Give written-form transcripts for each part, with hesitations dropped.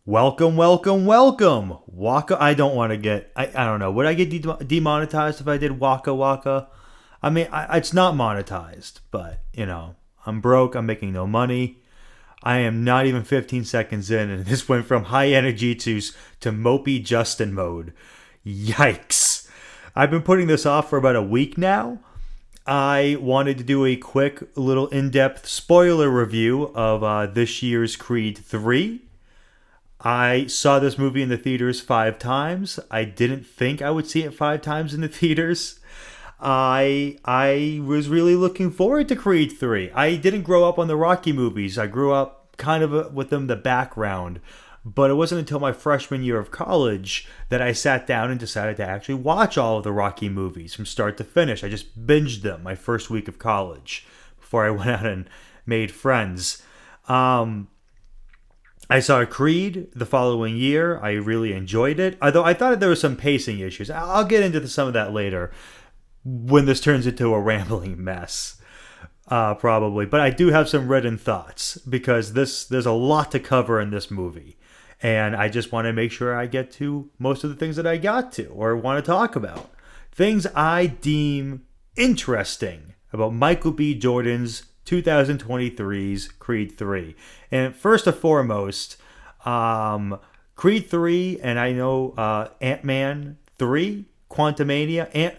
Welcome, welcome, welcome. Waka, I don't want to get, I don't know. Would I get demonetized if I did Waka Waka? I mean, it's not monetized, but, I'm broke. I'm making no money. I am not even 15 seconds in, and this went from high energy to mopey Justin mode. Yikes. I've been putting this off for about a week now. I wanted to do a quick, little in depth spoiler review of this year's Creed 3. I saw this movie in the theaters 5 times. I didn't think I would see it 5 times in the theaters. I was really looking forward to Creed 3. I didn't grow up on the Rocky movies. I grew up kind of with them the background. But it wasn't until my freshman year of college that I sat down and decided to actually watch all of the Rocky movies from start to finish. I just binged them my first week of college before I went out and made friends. I saw Creed the following year. I really enjoyed it, although I thought there were some pacing issues. I'll get into some of that later when this turns into a rambling mess, probably. But I do have some written thoughts because there's a lot to cover in this movie. And I just want to make sure I get to most of the things that I got to or want to talk about. Things I deem interesting about Michael B. Jordan's 2023's Creed 3. And first and foremost, Creed 3, and I know Ant-Man 3, Quantumania,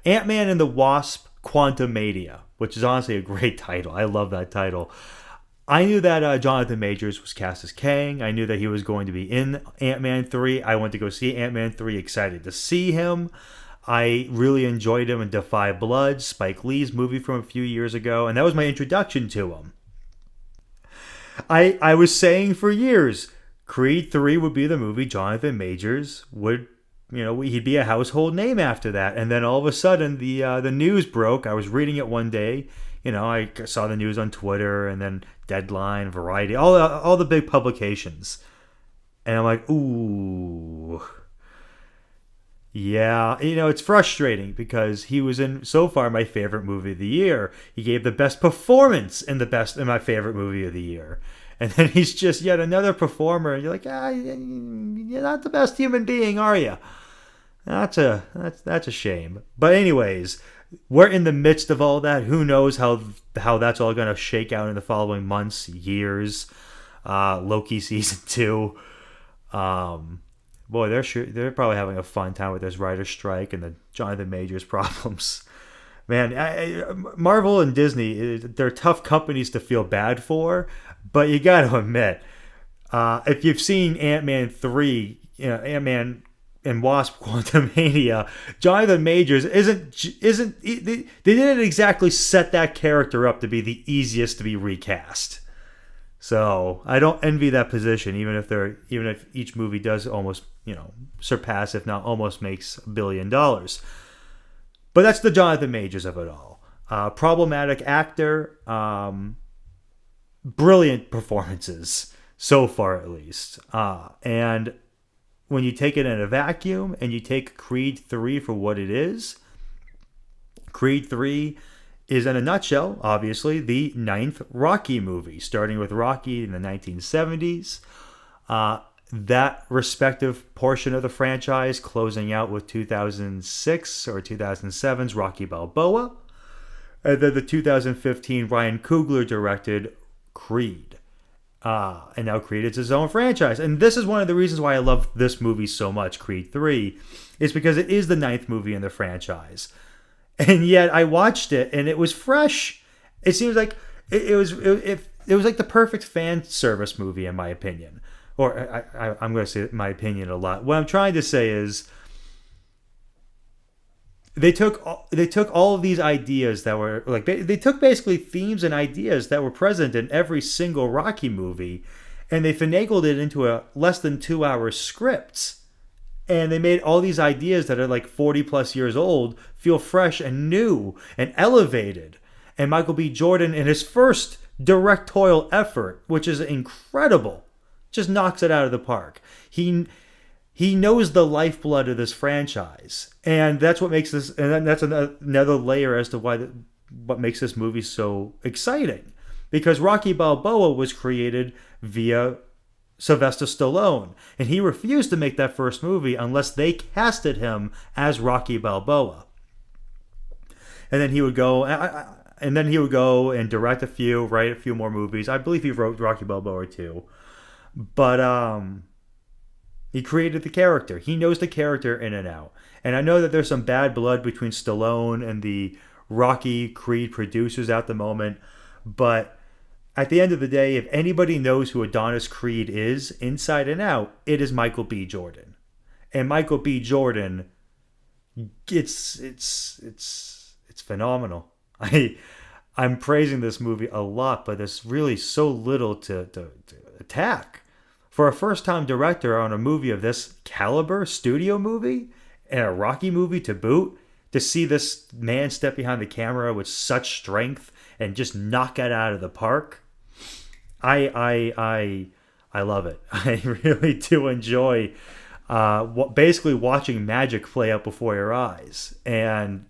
Ant-Man and the Wasp, Quantumania, which is honestly a great title. I love that title. I knew that Jonathan Majors was cast as Kang. I knew that he was going to be in Ant-Man 3. I went to go see Ant-Man 3, excited to see him. I really enjoyed him in Defy Blood, Spike Lee's movie from a few years ago, and that was my introduction to him. I was saying for years, Creed 3 would be the movie Jonathan Majors would, he'd be a household name after that. And then all of a sudden, the news broke. I was reading it one day. I saw the news on Twitter and then Deadline, Variety, all the big publications. And I'm like, ooh. Yeah, it's frustrating because he was in so far my favorite movie of the year. He gave the best performance in my favorite movie of the year. And then he's just yet another performer and you're like, you're not the best human being, are you? That's a shame. But anyways, we're in the midst of all that. Who knows how that's all going to shake out in the following months, years. Loki season 2. Boy, they're probably having a fun time with this writer's strike and the Jonathan Majors problems. Man, Marvel and Disney, they're tough companies to feel bad for, but you got to admit, if you've seen Ant-Man 3, Ant-Man and Wasp Quantumania, Jonathan Majors isn't they didn't exactly set that character up to be the easiest to be recast. So I don't envy that position, even if each movie does almost surpass, if not almost makes $1 billion. But that's the Jonathan Majors of it all. Problematic actor, brilliant performances so far at least. And when you take it in a vacuum and you take Creed 3 for what it is, Creed 3 is, in a nutshell, obviously, the 9th Rocky movie, starting with Rocky in the 1970s. That respective portion of the franchise closing out with 2006 or 2007's Rocky Balboa. And then the 2015 Ryan Coogler directed Creed. And now Creed is his own franchise. And this is one of the reasons why I love this movie so much, Creed 3, is because it is the 9th movie in the franchise. And yet I watched it and it was fresh. It seems like it was like the perfect fan service movie, in my opinion. Or I'm going to say my opinion a lot. What I'm trying to say is they took all of these ideas that were like they took basically themes and ideas that were present in every single Rocky movie, and they finagled it into a less than 2-hour script. And they made all these ideas that are like 40 plus years old feel fresh and new and elevated. And Michael B. Jordan, in his first directorial effort, which is incredible, just knocks it out of the park. He knows the lifeblood of this franchise. And that's what makes this, and that's another layer as to what makes this movie so exciting. Because Rocky Balboa was created via Sylvester Stallone, and he refused to make that first movie unless they casted him as Rocky Balboa. And then he would go, and direct a few, write a few more movies. I believe he wrote Rocky Balboa too, but he created the character. He knows the character in and out. And I know that there's some bad blood between Stallone and the Rocky Creed producers at the moment, but at the end of the day, if anybody knows who Adonis Creed is inside and out, it is Michael B. Jordan. And Michael B. Jordan, it's phenomenal. I'm praising this movie a lot, but there's really so little to attack. For a first-time director on a movie of this caliber, studio movie, and a Rocky movie to boot, to see this man step behind the camera with such strength and just knock it out of the park, I love it. I really do enjoy basically watching magic play out before your eyes, and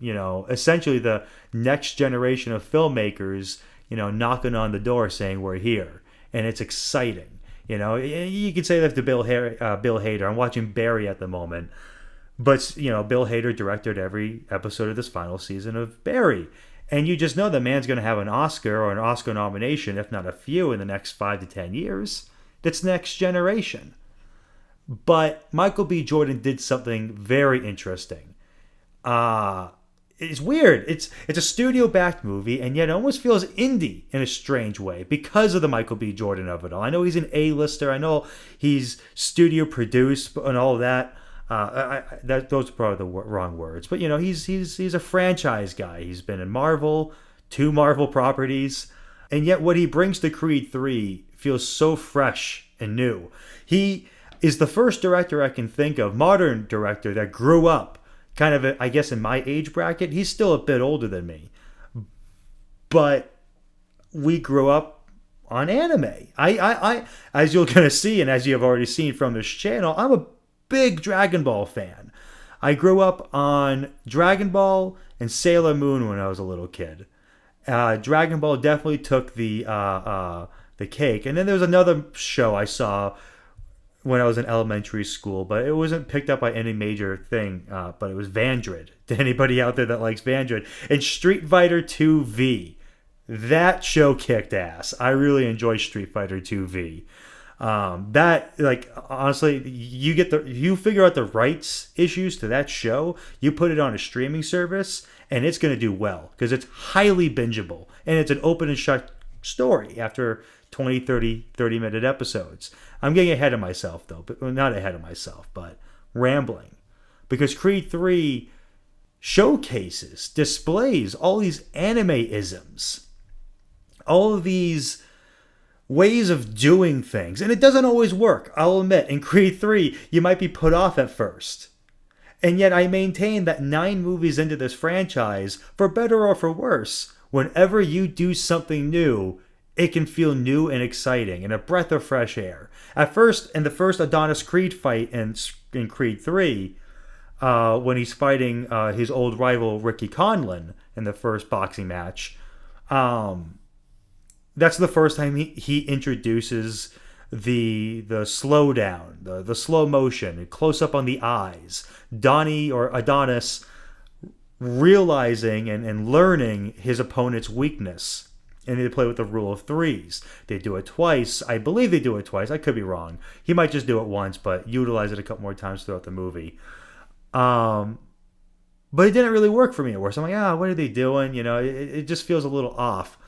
essentially the next generation of filmmakers, knocking on the door saying we're here, and it's exciting. You could say that to Bill Hader. I'm watching Barry at the moment, but Bill Hader directed every episode of this final season of Barry. And you just know the man's going to have an Oscar or an Oscar nomination, if not a few, in the next 5 to 10 years. That's next generation. But Michael B. Jordan did something very interesting. It's weird. It's a studio-backed movie, and yet it almost feels indie in a strange way because of the Michael B. Jordan of it all. I know he's an A-lister. I know he's studio-produced and all of that. Those are probably the wrong words, but he's a franchise guy. He's been in Marvel, 2 Marvel properties, and yet what he brings to Creed 3 feels so fresh and new. He is the first director I can think of, modern director, that grew up kind of, I guess, in my age bracket. He's still a bit older than me, but we grew up on anime. I as you're going to see, and as you have already seen from this channel, I'm a big Dragon Ball fan. I grew up on Dragon Ball and Sailor Moon when I was a little kid. Dragon Ball definitely took the cake, and then there was another show I saw when I was in elementary school, but it wasn't picked up by any major thing. But it was Vandred. To anybody out there that likes Vandred, and Street Fighter 2V. That show kicked ass. I really enjoy Street Fighter 2V. Honestly, you figure out the rights issues to that show, you put it on a streaming service, and it's going to do well because it's highly bingeable, and it's an open and shut story after 20, 30 minute episodes. I'm getting ahead of myself though, but not ahead of myself, but rambling, because Creed 3 displays all these anime isms, all of these ways of doing things. And it doesn't always work, I'll admit. In Creed 3, you might be put off at first. And yet I maintain that 9 movies into this franchise, for better or for worse, whenever you do something new, it can feel new and exciting and a breath of fresh air. At first, in the first Adonis Creed fight in Creed 3, when he's fighting his old rival Ricky Conlan in the first boxing match, that's the first time he introduces the slowdown, the slow motion, close up on the eyes. Donnie or Adonis realizing and learning his opponent's weakness. And they play with the rule of 3s. They do it twice. I believe they do it twice. I could be wrong. He might just do it once, but utilize it a couple more times throughout the movie. But it didn't really work for me at first. I'm like, what are they doing? It just feels a little off.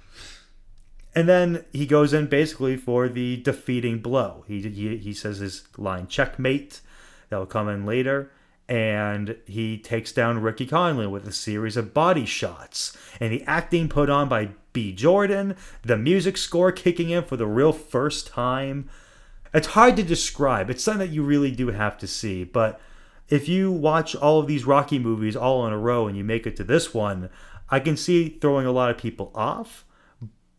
And then he goes in basically for the defeating blow. He says his line, checkmate. That will come in later. And he takes down Ricky Conlan with a series of body shots. And the acting put on by B. Jordan, the music score kicking in for the real first time. It's hard to describe. It's something that you really do have to see. But if you watch all of these Rocky movies all in a row and you make it to this one, I can see throwing a lot of people off.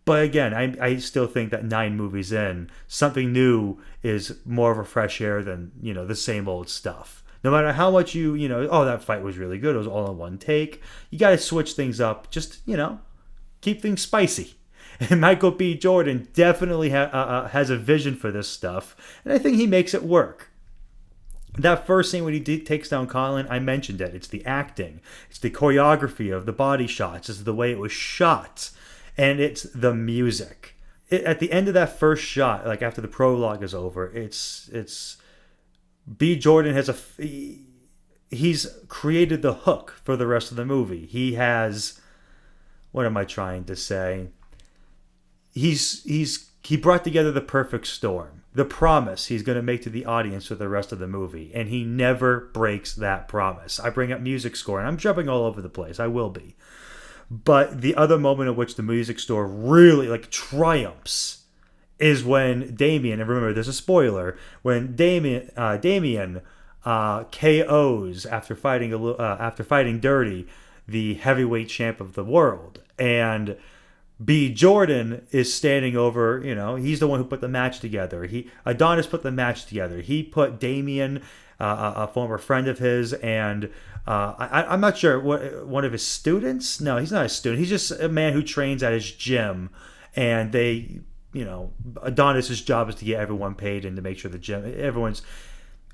But again, I still think that 9 movies in, something new is more of a fresh air than, the same old stuff. No matter how much that fight was really good, it was all in one take. You got to switch things up. Just, keep things spicy. And Michael B. Jordan definitely has a vision for this stuff, and I think he makes it work. That first scene when he takes down Colin, I mentioned it. It's the acting, it's the choreography of the body shots, it's the way it was shot, and it's the music. At the end of that first shot, like after the prologue is over, it's B. Jordan he's created the hook for the rest of the movie. He has, what am I trying to say? He brought together the perfect storm, the promise he's going to make to the audience for the rest of the movie, and he never breaks that promise. I bring up music score, and I'm jumping all over the place. I will be. But the other moment in which the music score really like triumphs is when Damien, and remember there's a spoiler, when Damien KOs after fighting Dirty, the heavyweight champ of the world, and B. Jordan is standing over, he's the one who put the match together. Adonis put the match together. He put Damien, a former friend of his, and I'm not sure, one of his students? No, he's not a student. He's just a man who trains at his gym, and Adonis's job is to get everyone paid and to make sure everyone's,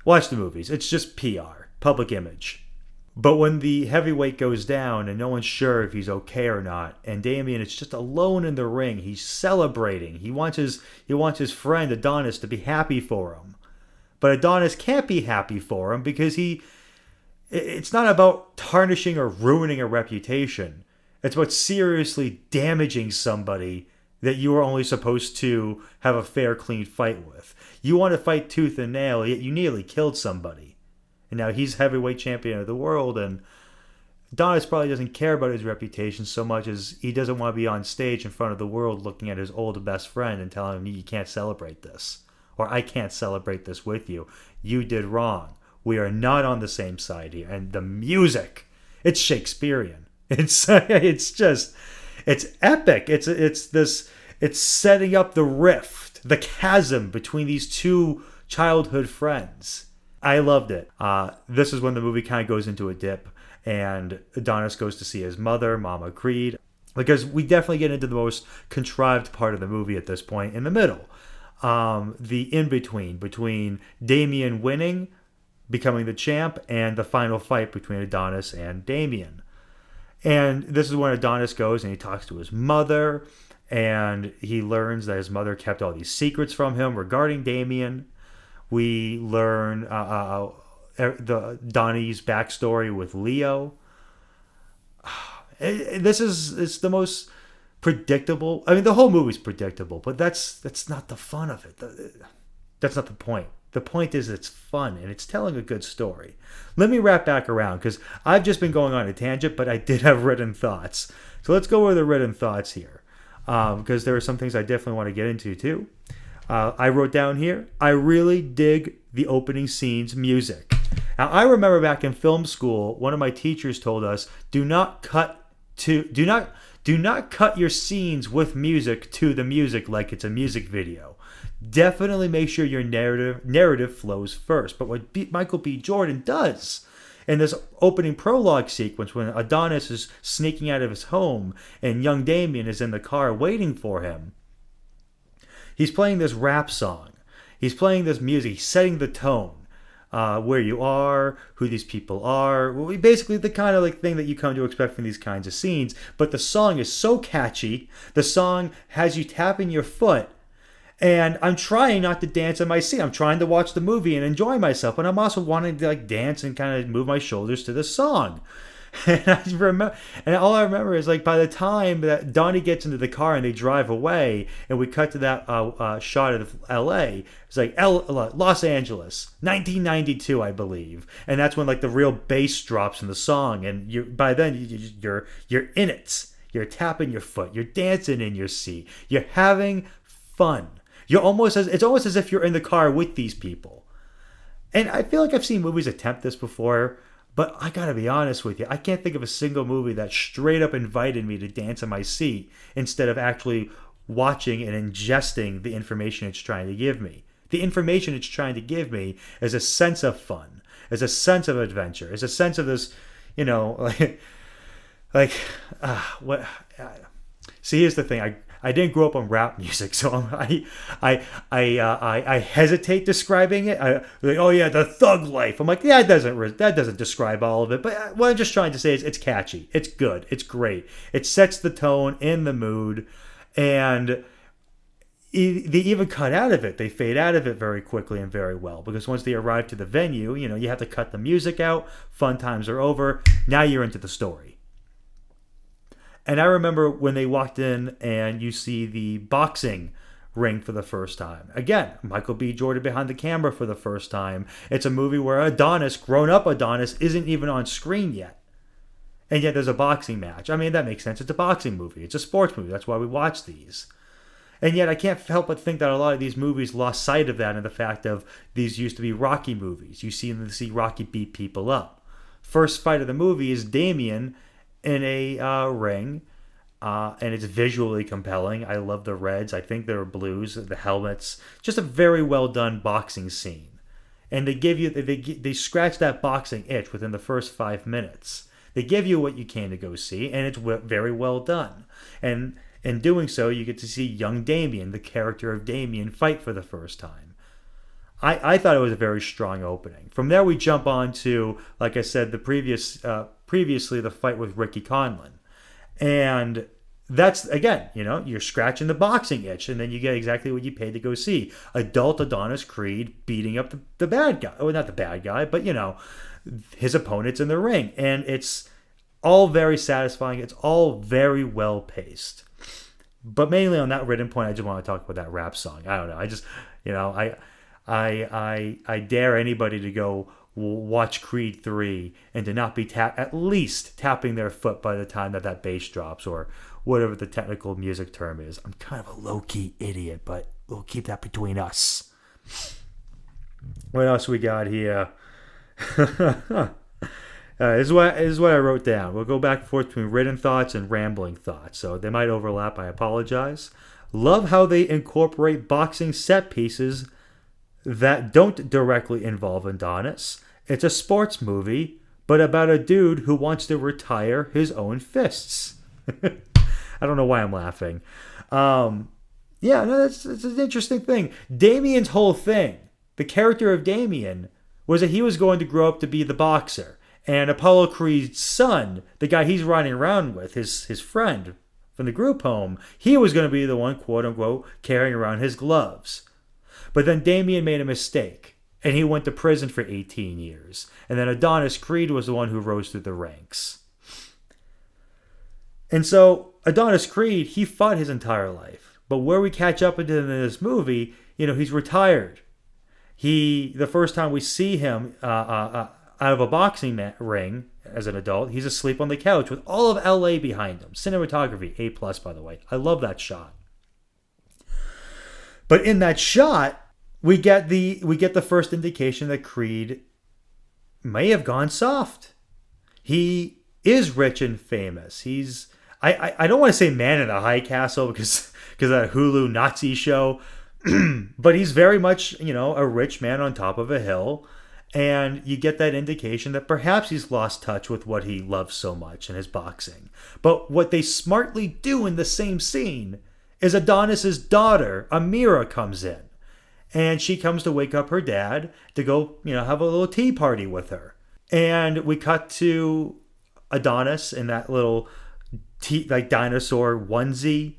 watch the movies. It's just PR, public image. But when the heavyweight goes down and no one's sure if he's okay or not, and Damien is just alone in the ring, he's celebrating. He wants his friend Adonis to be happy for him. But Adonis can't be happy for him because it's not about tarnishing or ruining a reputation. It's about seriously damaging somebody that you are only supposed to have a fair, clean fight with. You want to fight tooth and nail, yet you nearly killed somebody. And now he's heavyweight champion of the world, and Adonis probably doesn't care about his reputation so much as he doesn't want to be on stage in front of the world looking at his old best friend and telling him, you can't celebrate this. Or I can't celebrate this with you. You did wrong. We are not on the same side here. And the music, it's Shakespearean. It's epic. It's setting up the rift, the chasm between these two childhood friends. I loved it. This is when the movie kind of goes into a dip, and Adonis goes to see his mother, Mama Creed, because we definitely get into the most contrived part of the movie at this point, in the middle. The in-between, between Damien winning, becoming the champ, and the final fight between Adonis and Damien. And this is when Adonis goes and he talks to his mother, and he learns that his mother kept all these secrets from him regarding Damien. We learn Donnie's backstory with Leo. It's the most predictable. I mean, the whole movie's predictable, but that's not the fun of it. That's not the point. The point is it's fun and it's telling a good story. Let me wrap back around because I've just been going on a tangent, but I did have written thoughts. So let's go over the written thoughts here, because there are some things I definitely want to get into too. I wrote down here, I really dig the opening scene's music. Now, I remember back in film school, one of my teachers told us, do not cut your scenes with music to the music like it's a music video. Definitely make sure your narrative flows first. But what Michael B. Jordan does in this opening prologue sequence, when Adonis is sneaking out of his home and young Damien is in the car waiting for him, he's playing this rap song. He's playing this music. He's setting the tone. Where you are, who these people are. Basically the kind of thing that you come to expect from these kinds of scenes. But the song is so catchy. The song has you tapping your foot. And I'm trying not to dance in my seat. I'm trying to watch the movie and enjoy myself. But I'm also wanting to dance and kind of move my shoulders to the song. And all I remember is by the time that Donnie gets into the car and they drive away, and we cut to that shot of L.A. It's Los Angeles, 1992, I believe, and that's when the real bass drops in the song, and by then you're in it. You're tapping your foot. You're dancing in your seat. You're having fun. It's almost as if you're in the car with these people. And I feel like I've seen movies attempt this before. But I gotta be honest with you, I can't think of a single movie that straight up invited me to dance in my seat instead of actually watching and ingesting the information it's trying to give me. The information it's trying to give me is a sense of fun, is a sense of adventure, is a sense of this, what. See, here's the thing. I didn't grow up on rap music, so I hesitate describing it. Like, oh yeah, the thug life. I'm like, yeah, that doesn't describe all of it. But what I'm just trying to say is it's catchy, it's good, it's great. It sets the tone and the mood, and they even cut out of it. They fade out of it very quickly and very well, because once they arrive to the venue, you have to cut the music out. Fun times are over. Now you're into the story. And I remember when they walked in and you see the boxing ring for the first time. Again, Michael B. Jordan behind the camera for the first time. It's a movie where Adonis, grown up Adonis, isn't even on screen yet. And yet there's a boxing match. I mean, that makes sense. It's a boxing movie. It's a sports movie. That's why we watch these. And yet I can't help but think that a lot of these movies lost sight of that, and the fact of these used to be Rocky movies. You see Rocky beat people up. First fight of the movie is Damien in a ring, and it's visually compelling. I love the reds. I think they're blues, the helmets. Just a very well done boxing scene. And they scratch that boxing itch within the first 5 minutes. They give you what you can to go see, and it's very well done. And in doing so, you get to see young Damien, the character of Damien, fight for the first time. I thought it was a very strong opening. From there, we jump on to, like I said, previously the fight with Ricky Conlan. And that's, again, you're scratching the boxing itch, and then you get exactly what you paid to go see. Adult Adonis Creed beating up the bad guy. Well, not the bad guy, but, his opponents in the ring. And it's all very satisfying. It's all very well paced. But mainly on that written point, I just want to talk about that rap song. I don't know. I just, I dare anybody to go watch Creed 3 and to not be at least tapping their foot by the time that bass drops, or whatever the technical music term is. I'm kind of a low-key idiot, but we'll keep that between us. What else we got here? This is what I wrote down. We'll go back and forth between written thoughts and rambling thoughts, so they might overlap. I apologize. Love how they incorporate boxing set pieces that don't directly involve Adonis. It's a sports movie, but about a dude who wants to retire his own fists. I don't know why I'm laughing. It's an interesting thing. Damien's whole thing, the character of Damien, was that he was going to grow up to be the boxer. And Apollo Creed's son, the guy he's riding around with, his friend from the group home, he was going to be the one, quote unquote, carrying around his gloves. But then Damien made a mistake, and he went to prison for 18 years. And then Adonis Creed was the one who rose through the ranks. And so Adonis Creed, he fought his entire life. But where we catch up into this movie, he's retired. The first time we see him out of a boxing ring as an adult, he's asleep on the couch with all of LA behind him. Cinematography, A+, by the way. I love that shot. But in that shot, we get the first indication that Creed may have gone soft. He is rich and famous. He's I don't want to say man in the high castle because of that Hulu Nazi show, but he's very much, a rich man on top of a hill. And you get that indication that perhaps he's lost touch with what he loves so much in his boxing. But what they smartly do in the same scene is Adonis's daughter, Amira, comes in. And she comes to wake up her dad to go, have a little tea party with her. And we cut to Adonis in that little dinosaur onesie.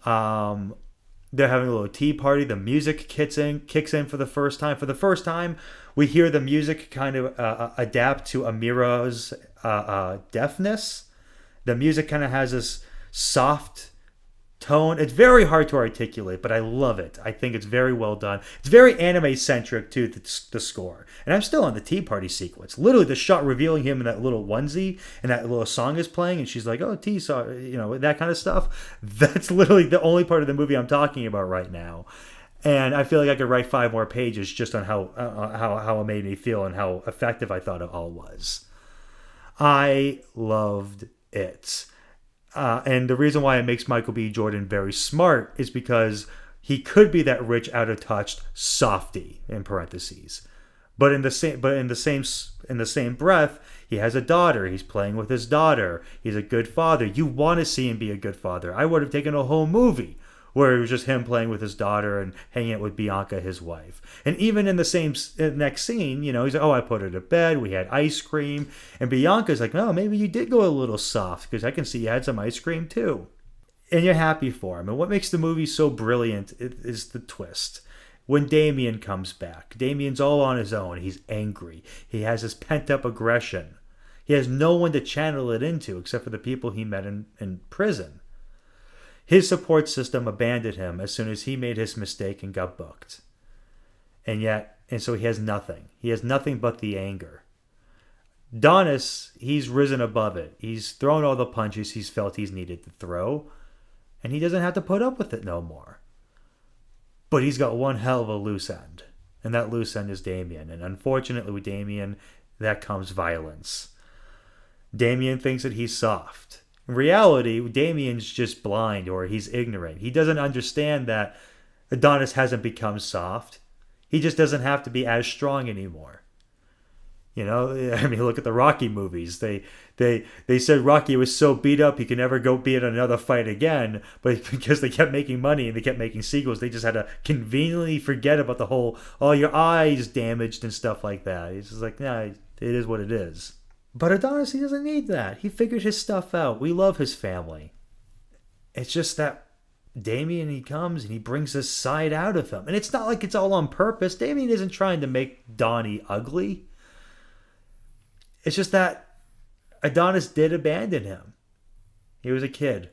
They're having a little tea party. The music kicks in for the first time. For the first time, we hear the music kind of adapt to Amira's deafness. The music kind of has this soft tone. It's very hard to articulate, but I love it. I think it's very well done. It's very anime-centric, too, the score. And I'm still on the tea party sequence. Literally, the shot revealing him in that little onesie, and that little song is playing, and she's like, oh, tea song, that kind of stuff. That's literally the only part of the movie I'm talking about right now. And I feel like I could write 5 more pages just on how it made me feel and how effective I thought it all was. I loved it. And the reason why it makes Michael B. Jordan very smart is because he could be that rich, out of touch softy in parentheses, but in the same breath, he has a daughter. He's playing with his daughter. He's a good father. You want to see him be a good father. I would have taken a whole movie where it was just him playing with his daughter and hanging out with Bianca, his wife. And even in the same next scene, he's like, oh, I put her to bed. We had ice cream. And Bianca's like, oh, maybe you did go a little soft because I can see you had some ice cream too. And you're happy for him. And what makes the movie so brilliant is the twist. When Damien comes back, Damien's all on his own. He's angry. He has his pent-up aggression. He has no one to channel it into except for the people he met in prison. His support system abandoned him as soon as he made his mistake and got booked. And so he has nothing. He has nothing but the anger. Adonis, he's risen above it. He's thrown all the punches he's felt he's needed to throw. And he doesn't have to put up with it no more. But he's got one hell of a loose end. And that loose end is Damien. And unfortunately with Damien, that comes violence. Damien thinks that he's soft. In reality, Damien's just blind or he's ignorant. He doesn't understand that Adonis hasn't become soft. He just doesn't have to be as strong anymore. Look at the Rocky movies. They said Rocky was so beat up he could never go be in another fight again, but because they kept making money and they kept making sequels, they just had to conveniently forget about the whole, oh, your eyes damaged and stuff like that. He's just like, nah, it is what it is. But Adonis, he doesn't need that. He figured his stuff out. We love his family. It's just that Damien, he comes and he brings this side out of him. And it's not like it's all on purpose. Damien isn't trying to make Donnie ugly. It's just that Adonis did abandon him. He was a kid.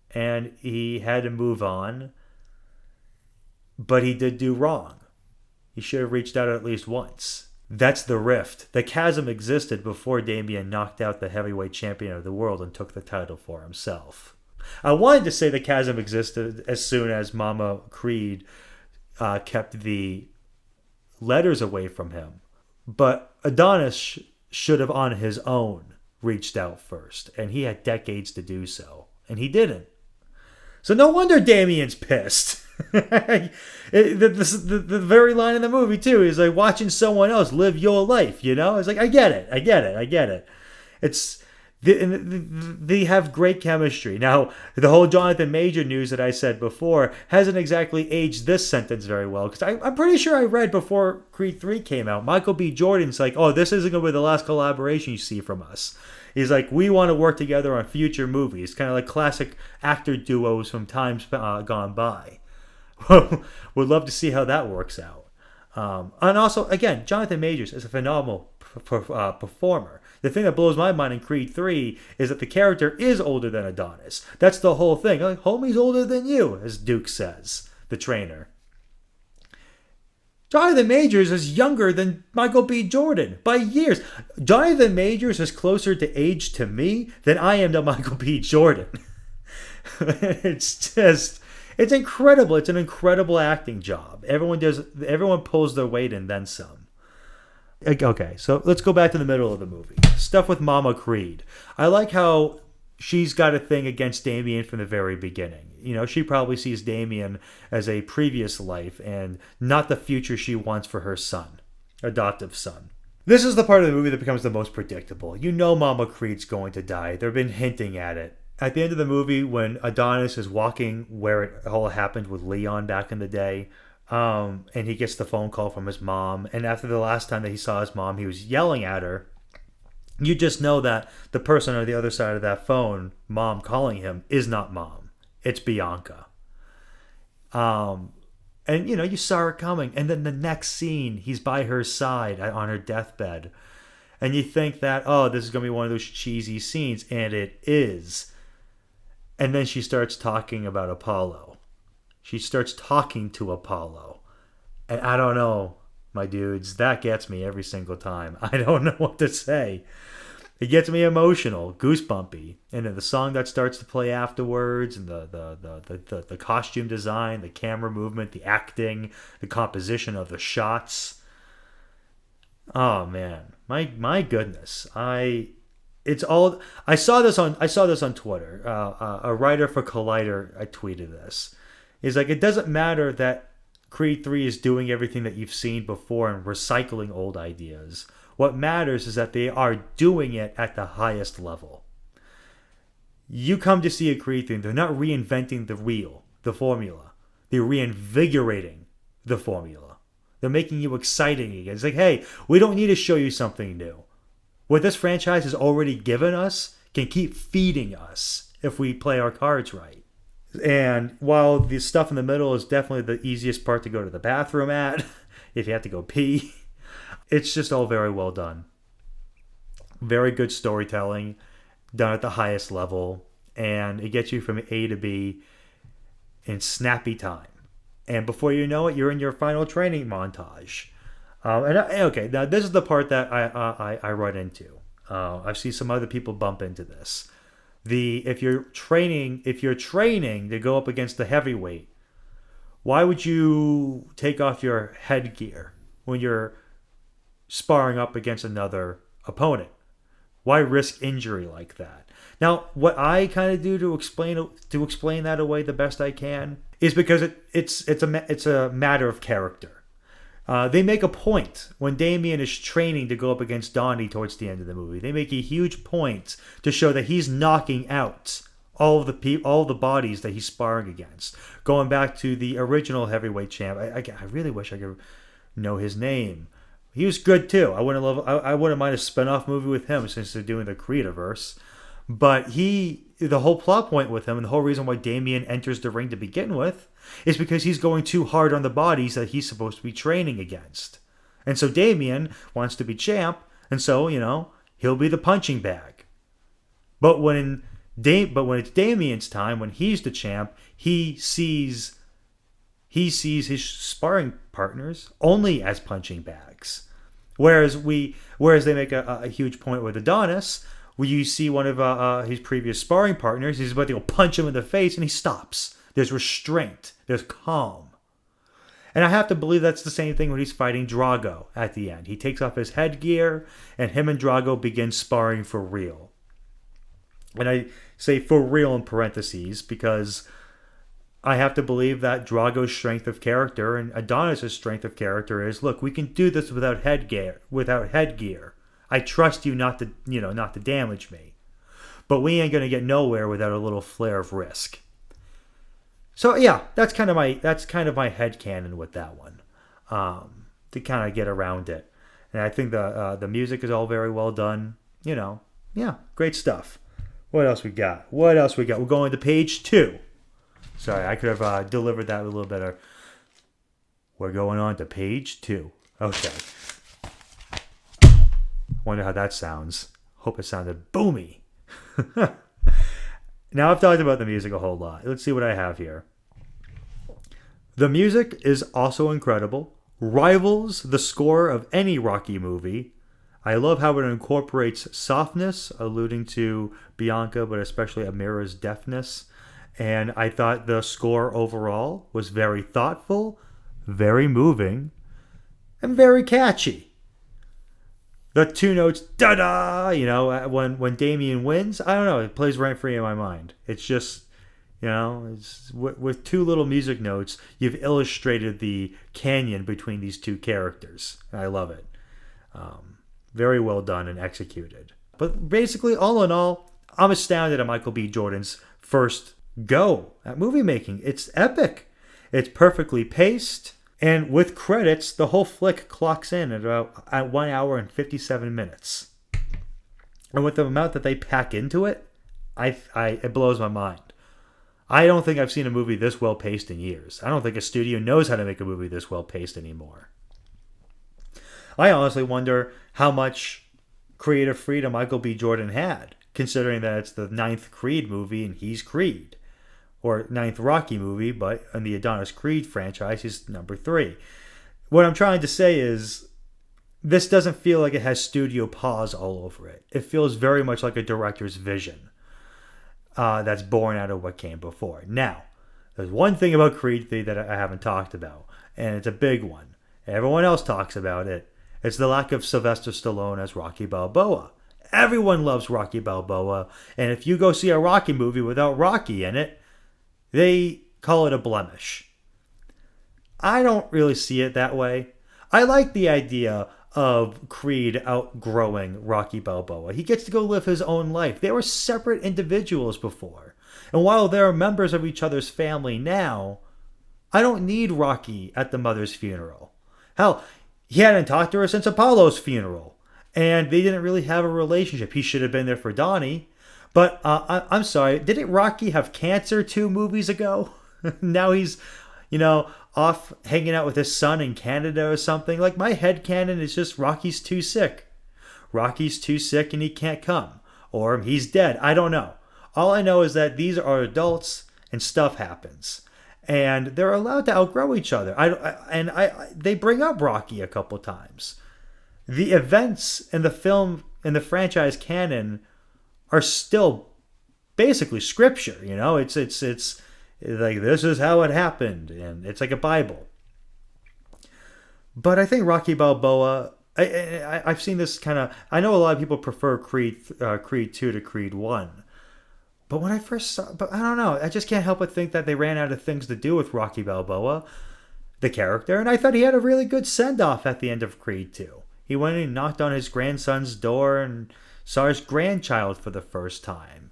And he had to move on. But he did do wrong. He should have reached out at least once. That's the rift. The chasm existed before Damien knocked out the heavyweight champion of the world and took the title for himself. I wanted to say the chasm existed as soon as Mama Creed kept the letters away from him. But Adonis should have on his own reached out first. And he had decades to do so. And he didn't. So no wonder Damien's pissed. The very line in the movie too is like watching someone else live your life. It's like I get it. It's they have great chemistry. Now the whole Jonathan Major news that I said before hasn't exactly aged this sentence very well because I'm pretty sure I read before Creed 3 came out, Michael B. Jordan's like, oh, this isn't going to be the last collaboration you see from us. He's like, we want to work together on future movies, kind of like classic actor duos from times gone by. Would love to see how that works out. And also, again, Jonathan Majors is a phenomenal performer. The thing that blows my mind in Creed 3 is that the character is older than Adonis. That's the whole thing. Like, homie's older than you, as Duke says, the trainer. Jonathan Majors is younger than Michael B. Jordan by years. Jonathan Majors is closer to age to me than I am to Michael B. Jordan. It's incredible. It's an incredible acting job. Everyone pulls their weight and then some. Okay, so let's go back to the middle of the movie. Stuff with Mama Creed. I like how she's got a thing against Damien from the very beginning. She probably sees Damien as a previous life and not the future she wants for her son, adoptive son. This is the part of the movie that becomes the most predictable. Mama Creed's going to die. They've been hinting at it. At the end of the movie, when Adonis is walking where it all happened with Leon back in the day, and he gets the phone call from his mom, and after the last time that he saw his mom, he was yelling at her, you just know that the person on the other side of that phone, mom calling him, is not mom. It's Bianca. And, you saw it coming. And then the next scene, he's by her side on her deathbed. And you think that, oh, this is going to be one of those cheesy scenes. And it is. And then she starts talking about Apollo. She starts talking to Apollo. And I don't know, my dudes, that gets me every single time. I don't know what to say. It gets me emotional, goosebumpy. And then the song that starts to play afterwards, and the costume design, the camera movement, the acting, the composition of the shots. Oh man, my goodness. I saw this on Twitter. A writer for Collider, I tweeted this. He's like, it doesn't matter that Creed 3 is doing everything that you've seen before and recycling old ideas. What matters is that they are doing it at the highest level. You come to see a Creed thing, they're not reinventing the wheel. the formula. They're reinvigorating the formula. They're making you exciting again. It's like, hey, we don't need to show you something new. What this franchise has already given us can keep feeding us if we play our cards right. And while the stuff in the middle is definitely the easiest part to go to the bathroom at, if you have to go pee, it's just all very well done. Very good storytelling, done at the highest level, and it gets you from A to B in snappy time. And before you know it, you're in your final training montage. Okay, now this is the part that I run into. I've seen some other people bump into this. If you're training to go up against the heavyweight, why would you take off your headgear when you're sparring up against another opponent? Why risk injury like that? Now, what I kind of do to explain that away the best I can is because it's a matter of character. They make a point when Damien is training to go up against Donnie towards the end of the movie. They make a huge point to show that he's knocking out all the bodies that he's sparring against. Going back to the original heavyweight champ, I really wish I could know his name. He was good too. I wouldn't mind a spin-off movie with him since they're doing the Creediverse. But the whole plot point with him and the whole reason why Damien enters the ring to begin with is because he's going too hard on the bodies that he's supposed to be training against. And so Damien wants to be champ, and so, he'll be the punching bag. But when it's Damien's time, when he's the champ, he sees his sparring partners only as punching bags. Whereas they make a huge point with Adonis, where you see one of his previous sparring partners, he's about to go punch him in the face, and he stops. There's restraint. There's calm. And I have to believe that's the same thing when he's fighting Drago at the end. He takes off his headgear, and him and Drago begin sparring for real. And I say for real in parentheses because I have to believe that Drago's strength of character and Adonis' strength of character is, look, we can do this without headgear. I trust you not to damage me. But we ain't gonna get nowhere without a little flare of risk. So yeah, that's kind of my headcanon with that one. To kind of get around it. And I think the music is all very well done. Yeah, great stuff. What else we got? We're going to page 2. Sorry, I could have delivered that a little better. We're going on to page 2. Okay. Wonder how that sounds. Hope it sounded boomy. Now I've talked about the music a whole lot. Let's see what I have here. The music is also incredible. Rivals the score of any Rocky movie. I love how it incorporates softness, alluding to Bianca, but especially Amira's deafness. And I thought the score overall was very thoughtful, very moving, and very catchy. The 2 notes, da-da, when Damien wins, I don't know, it plays rent free in my mind. It's just, it's with 2 little music notes, you've illustrated the canyon between these 2 characters. I love it. Very well done and executed. But basically, all in all, I'm astounded at Michael B. Jordan's first go at movie making. It's epic. It's perfectly paced. And with credits, the whole flick clocks in at 1 hour and 57 minutes. And with the amount that they pack into it, it blows my mind. I don't think I've seen a movie this well paced in years. I don't think a studio knows how to make a movie this well paced anymore. I honestly wonder how much creative freedom Michael B. Jordan had, considering that it's the 9th Creed movie and he's Creed. Or 9th Rocky movie, but in the Adonis Creed franchise, he's number 3. What I'm trying to say is, this doesn't feel like it has studio paws all over it. It feels very much like a director's vision that's born out of what came before. Now, there's one thing about Creed 3 that I haven't talked about, and it's a big one. Everyone else talks about it. It's the lack of Sylvester Stallone as Rocky Balboa. Everyone loves Rocky Balboa, and if you go see a Rocky movie without Rocky in it, they call it a blemish. I don't really see it that way. I like the idea of Creed outgrowing Rocky Balboa. He gets to go live his own life. They were separate individuals before. And while they're members of each other's family now, I don't need Rocky at the mother's funeral. Hell, he hadn't talked to her since Apollo's funeral. And they didn't really have a relationship. He should have been there for Donnie. But I'm sorry, didn't Rocky have cancer 2 movies ago? Now he's, off hanging out with his son in Canada or something. Like, my headcanon is just Rocky's too sick. Rocky's too sick and he can't come. Or he's dead. I don't know. All I know is that these are adults and stuff happens. And they're allowed to outgrow each other. They bring up Rocky a couple times. The events in the film, in the franchise canon, are still basically scripture. It's like, this is how it happened, and it's like a Bible. But I think Rocky Balboa, I've seen this kind of. I know a lot of people prefer Creed 2 to Creed 1. But when I first saw, but I don't know, I just can't help but think that they ran out of things to do with Rocky Balboa, the character, and I thought he had a really good send-off at the end of Creed 2. He went and knocked on his grandson's door and saw his grandchild for the first time.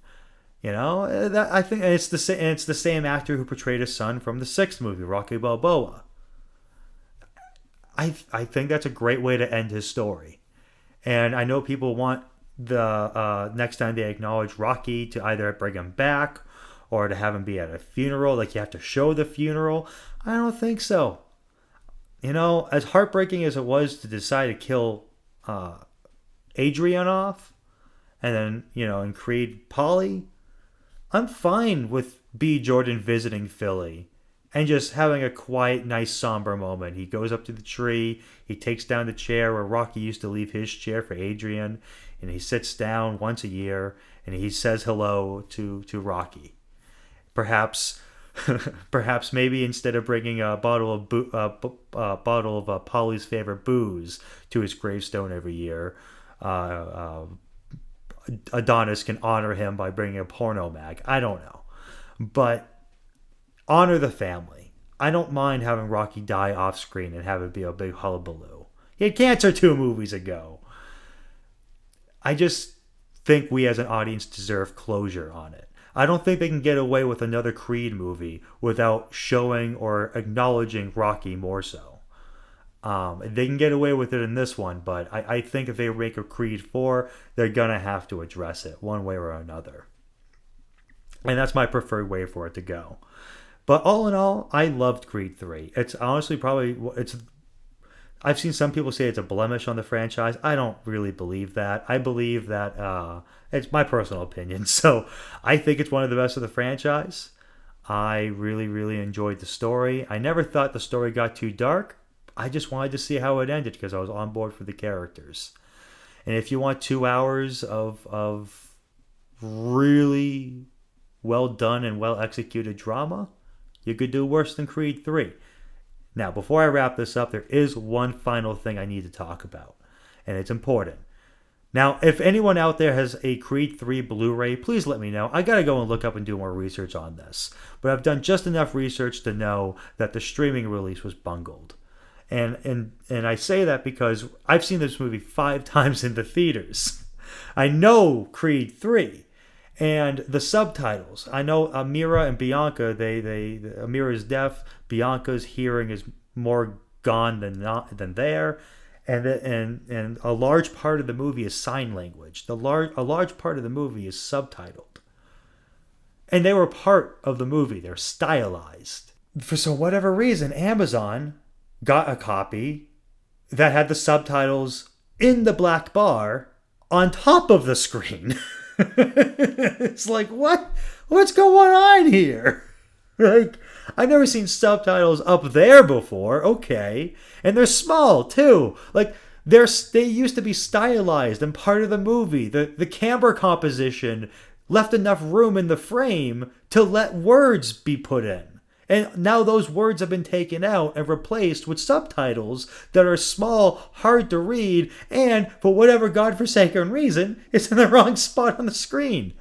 I think it's the same actor who portrayed his son from the 6th movie, Rocky Balboa. I think that's a great way to end his story. And I know people want the next time they acknowledge Rocky to either bring him back or to have him be at a funeral, like you have to show the funeral. I don't think so. As heartbreaking as it was to decide to kill Adrian off, and then, in Creed, Polly, I'm fine with B. Jordan visiting Philly and just having a quiet, nice, somber moment. He goes up to the tree, he takes down the chair where Rocky used to leave his chair for Adrian, and he sits down once a year and he says hello to Rocky. Perhaps maybe instead of bringing a bottle of Polly's favorite booze to his gravestone every year, Adonis can honor him by bringing a porno mag. I don't know. But honor the family. I don't mind having Rocky die off screen and have it be a big hullabaloo. He had cancer 2 movies ago. I just think we as an audience deserve closure on it. I don't think they can get away with another Creed movie without showing or acknowledging Rocky more so. They can get away with it in this one, but I think if they make a Creed 4, they're going to have to address it one way or another. And that's my preferred way for it to go. But all in all, I loved Creed 3. It's honestly I've seen some people say it's a blemish on the franchise. I don't really believe that. I believe that it's my personal opinion. So I think it's one of the best of the franchise. I really, really enjoyed the story. I never thought the story got too dark. I just wanted to see how it ended because I was on board for the characters. And if you want 2 hours of really well done and well executed drama, you could do worse than Creed 3. Now, before I wrap this up, there is one final thing I need to talk about, and it's important. Now, if anyone out there has a Creed 3 Blu-ray, please let me know. I gotta go and look up and do more research on this. But I've done just enough research to know that the streaming release was bungled. And I say that because I've seen this movie 5 times in the theaters. I know Creed 3. And the subtitles. I know Amira and Bianca, Amira's deaf, Bianca's hearing is more gone than there. And a large part of the movie is sign language. A large part of the movie is subtitled. And they were part of the movie. They're stylized. For whatever reason, Amazon got a copy that had the subtitles in the black bar on top of the screen. It's like, what's going on here? Like, I've never seen subtitles up there before. Okay. And they're small too. Like, they used to be stylized and part of the movie. The camera composition left enough room in the frame to let words be put in. And now those words have been taken out and replaced with subtitles that are small, hard to read, and for whatever godforsaken reason, it's in the wrong spot on the screen.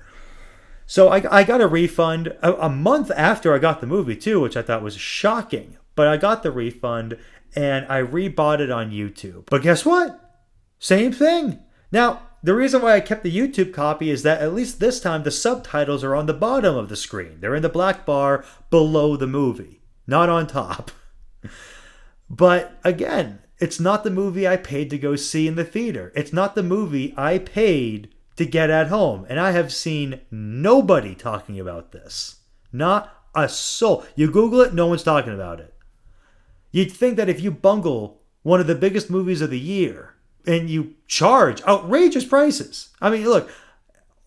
So I got a refund a month after I got the movie too, which I thought was shocking. But I got the refund and I rebought it on YouTube. But guess what? Same thing. Now, the reason why I kept the YouTube copy is that at least this time the subtitles are on the bottom of the screen. They're in the black bar below the movie, not on top. But again, it's not the movie I paid to go see in the theater. It's not the movie I paid to get at home. And I have seen nobody talking about this. Not a soul. You Google it, no one's talking about it. You'd think that if you bungle one of the biggest movies of the year and you charge outrageous prices. I mean, look,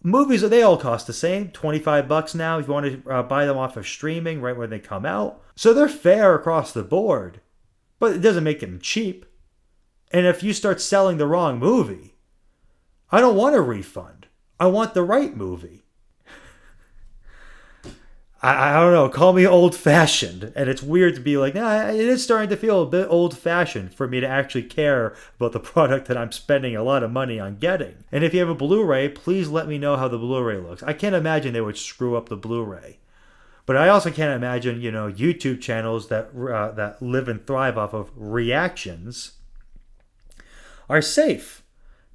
movies, they all cost the same, $25 now if you want to buy them off of streaming right when they come out. So they're fair across the board, but it doesn't make them cheap. And if you start selling the wrong movie, I don't want a refund. I want the right movie. I don't know, call me old-fashioned. And it's weird to be like, nah, it is starting to feel a bit old-fashioned for me to actually care about the product that I'm spending a lot of money on getting. And if you have a Blu-ray, please let me know how the Blu-ray looks. I can't imagine they would screw up the Blu-ray. But I also can't imagine, YouTube channels that live and thrive off of reactions are safe.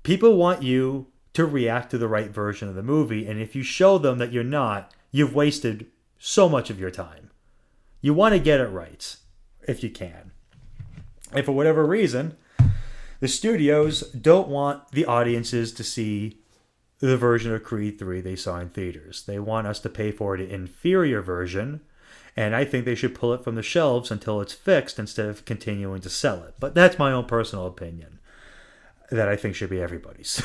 People want you to react to the right version of the movie, and if you show them that you're not, you've wasted so much of your time. You want to get it right, if you can. And for whatever reason, the studios don't want the audiences to see the version of Creed 3 they saw in theaters. They want us to pay for an inferior version, and I think they should pull it from the shelves until it's fixed instead of continuing to sell it. But that's my own personal opinion that I think should be everybody's.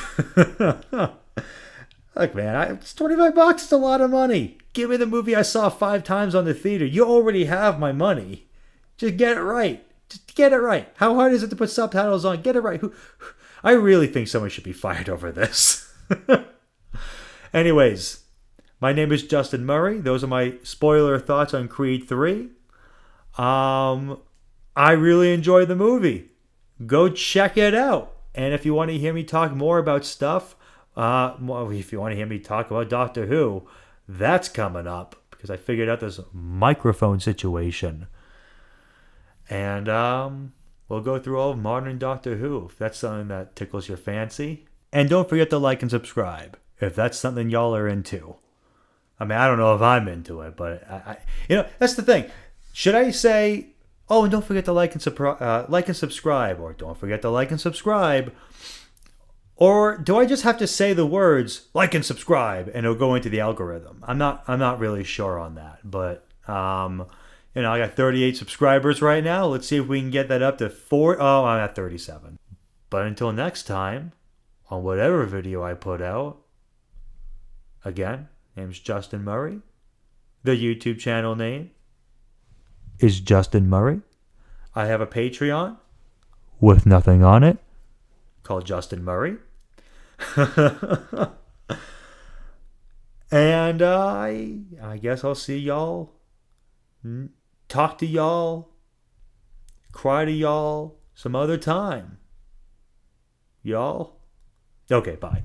Look, man, it's $25. It's a lot of money. Give me the movie I saw 5 times on the theater. You already have my money. Just get it right. Just get it right. How hard is it to put subtitles on? Get it right. I really think someone should be fired over this. Anyways, my name is Justin Murray. Those are my spoiler thoughts on Creed 3. I really enjoyed the movie. Go check it out. And if you want to hear me talk more about stuff, if you want to hear me talk about Doctor Who, that's coming up because I figured out this microphone situation. And we'll go through all of modern Doctor Who if that's something that tickles your fancy. And don't forget to like and subscribe if that's something y'all are into. I mean, I don't know if I'm into it, but that's the thing. Should I say, oh, and don't forget to like and subscribe, or don't forget to like and subscribe? Or do I just have to say the words like and subscribe and it'll go into the algorithm? I'm not really sure on that, but I got 38 subscribers right now. Let's see if we can get that up to 4. Oh, I'm at 37. But until next time, on whatever video I put out, again, name's Justin Murray. The YouTube channel name is Justin Murray. I have a Patreon with nothing on it called Justin Murray. And I guess I'll see y'all, talk to y'all, cry to y'all some other time. Y'all? Okay, bye.